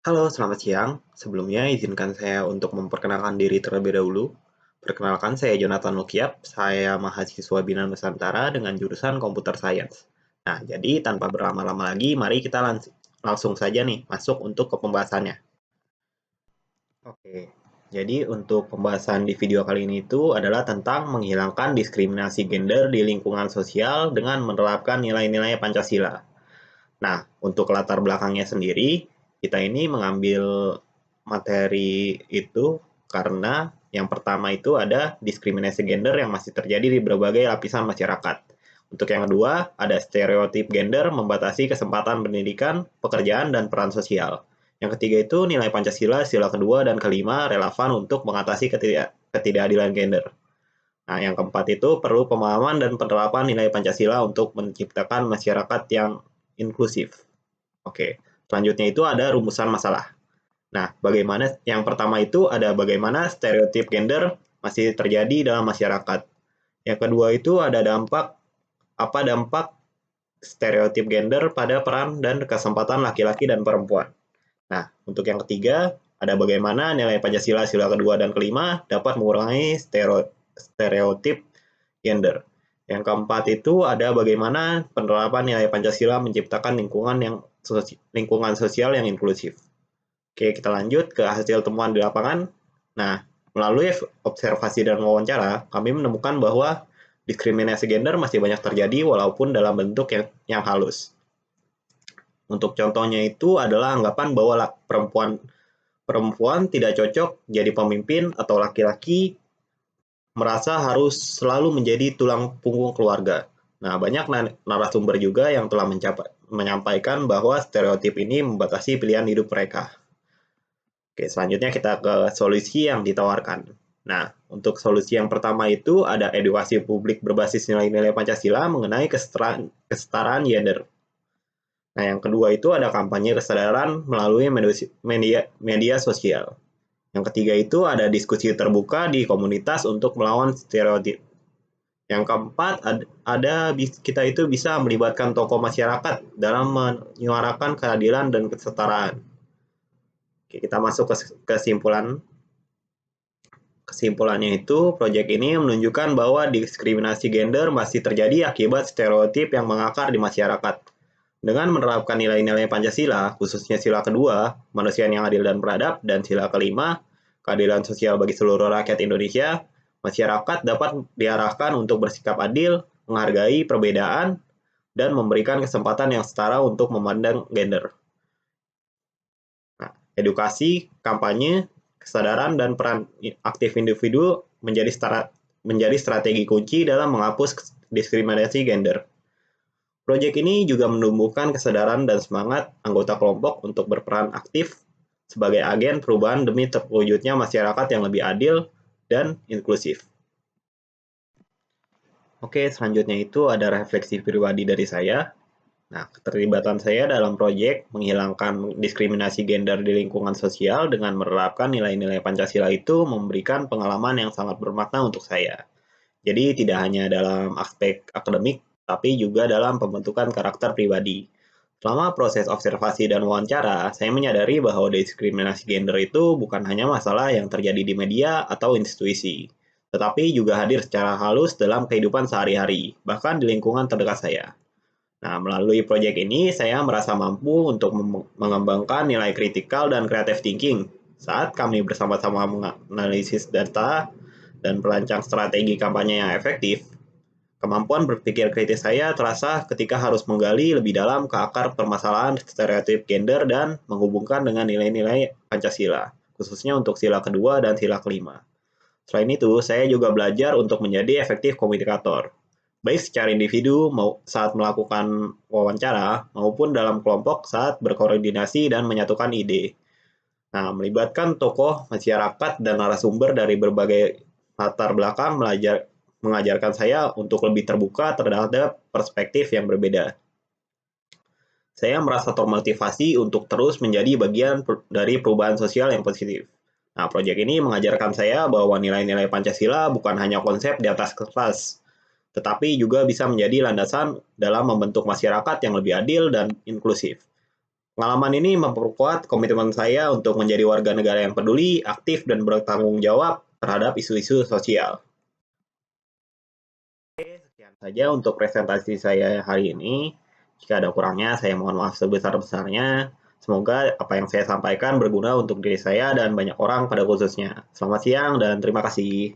Halo, selamat siang. Sebelumnya izinkan saya untuk memperkenalkan diri terlebih dahulu. Perkenalkan, saya Jonathan Lukiap. Saya mahasiswa Bina Nusantara dengan jurusan Computer Science. Nah, jadi tanpa berlama-lama lagi, mari kita langsung saja nih masuk untuk ke pembahasannya. Oke, jadi untuk pembahasan di video kali ini itu adalah tentang menghilangkan diskriminasi gender di lingkungan sosial dengan menerapkan nilai-nilai Pancasila. Nah, untuk latar belakangnya sendiri, kita ini mengambil materi itu karena yang pertama itu ada diskriminasi gender yang masih terjadi di berbagai lapisan masyarakat. Untuk yang kedua, ada stereotip gender membatasi kesempatan pendidikan, pekerjaan, dan peran sosial. Yang ketiga itu nilai Pancasila, sila kedua, dan kelima relevan untuk mengatasi ketidakadilan gender. Nah, yang keempat itu perlu pemahaman dan penerapan nilai Pancasila untuk menciptakan masyarakat yang inklusif. Oke, selanjutnya itu ada rumusan masalah. Nah, bagaimana yang pertama itu ada bagaimana stereotip gender masih terjadi dalam masyarakat. Yang kedua itu ada dampak stereotip gender pada peran dan kesempatan laki-laki dan perempuan. Nah, untuk yang ketiga, ada bagaimana nilai Pancasila sila kedua dan kelima dapat mengurangi stereotip gender. Yang keempat itu ada bagaimana penerapan nilai Pancasila menciptakan lingkungan sosial yang inklusif. Oke, kita lanjut ke hasil temuan di lapangan. Nah, melalui observasi dan wawancara, kami menemukan bahwa diskriminasi gender masih banyak terjadi walaupun dalam bentuk yang halus. Untuk contohnya itu adalah anggapan bahwa perempuan tidak cocok jadi pemimpin atau laki-laki merasa harus selalu menjadi tulang punggung keluarga. Nah, banyak narasumber juga yang telah menyampaikan bahwa stereotip ini membatasi pilihan hidup mereka. Oke, selanjutnya kita ke solusi yang ditawarkan. Nah, untuk solusi yang pertama itu ada edukasi publik berbasis nilai-nilai Pancasila mengenai kesetaraan gender. Nah, yang kedua itu ada kampanye kesadaran melalui media sosial. Yang ketiga itu ada diskusi terbuka di komunitas untuk melawan stereotip. Yang keempat, kita itu bisa melibatkan tokoh masyarakat dalam menyuarakan keadilan dan kesetaraan. Oke, kita masuk ke kesimpulan. Kesimpulannya itu, proyek ini menunjukkan bahwa diskriminasi gender masih terjadi akibat stereotip yang mengakar di masyarakat. Dengan menerapkan nilai-nilai Pancasila, khususnya sila kedua, manusia yang adil dan beradab, dan sila kelima, keadilan sosial bagi seluruh rakyat Indonesia, masyarakat dapat diarahkan untuk bersikap adil, menghargai perbedaan, dan memberikan kesempatan yang setara untuk memandang gender. Nah, edukasi, kampanye, kesadaran, dan peran aktif individu menjadi strategi kunci dalam menghapus diskriminasi gender. Proyek ini juga menumbuhkan kesadaran dan semangat anggota kelompok untuk berperan aktif sebagai agen perubahan demi terwujudnya masyarakat yang lebih adil dan inklusif. Oke, selanjutnya itu ada refleksi pribadi dari saya. Nah, keterlibatan saya dalam proyek menghilangkan diskriminasi gender di lingkungan sosial dengan menerapkan nilai-nilai Pancasila itu memberikan pengalaman yang sangat bermakna untuk saya. Jadi tidak hanya dalam aspek akademik, tapi juga dalam pembentukan karakter pribadi. Selama proses observasi dan wawancara, saya menyadari bahwa diskriminasi gender itu bukan hanya masalah yang terjadi di media atau institusi, tetapi juga hadir secara halus dalam kehidupan sehari-hari, bahkan di lingkungan terdekat saya. Nah, melalui proyek ini, saya merasa mampu untuk mengembangkan nilai kritikal dan creative thinking saat kami bersama-sama menganalisis data dan merancang strategi kampanye yang efektif. Kemampuan berpikir kritis saya terasa ketika harus menggali lebih dalam ke akar permasalahan stereotip gender dan menghubungkan dengan nilai-nilai Pancasila, khususnya untuk sila kedua dan sila kelima. Selain itu, saya juga belajar untuk menjadi efektif komunikator, baik secara individu saat melakukan wawancara maupun dalam kelompok saat berkoordinasi dan menyatukan ide. Nah, melibatkan tokoh masyarakat dan narasumber dari berbagai latar belakang mengajarkan saya untuk lebih terbuka terhadap perspektif yang berbeda. Saya merasa termotivasi untuk terus menjadi bagian dari perubahan sosial yang positif. Nah, proyek ini mengajarkan saya bahwa nilai-nilai Pancasila bukan hanya konsep di atas kertas, tetapi juga bisa menjadi landasan dalam membentuk masyarakat yang lebih adil dan inklusif. Pengalaman ini memperkuat komitmen saya untuk menjadi warga negara yang peduli, aktif, dan bertanggung jawab terhadap isu-isu sosial. Sekian saja untuk presentasi saya hari ini. Jika ada kurangnya, saya mohon maaf sebesar-besarnya. Semoga apa yang saya sampaikan berguna untuk diri saya dan banyak orang pada khususnya. Selamat siang dan terima kasih.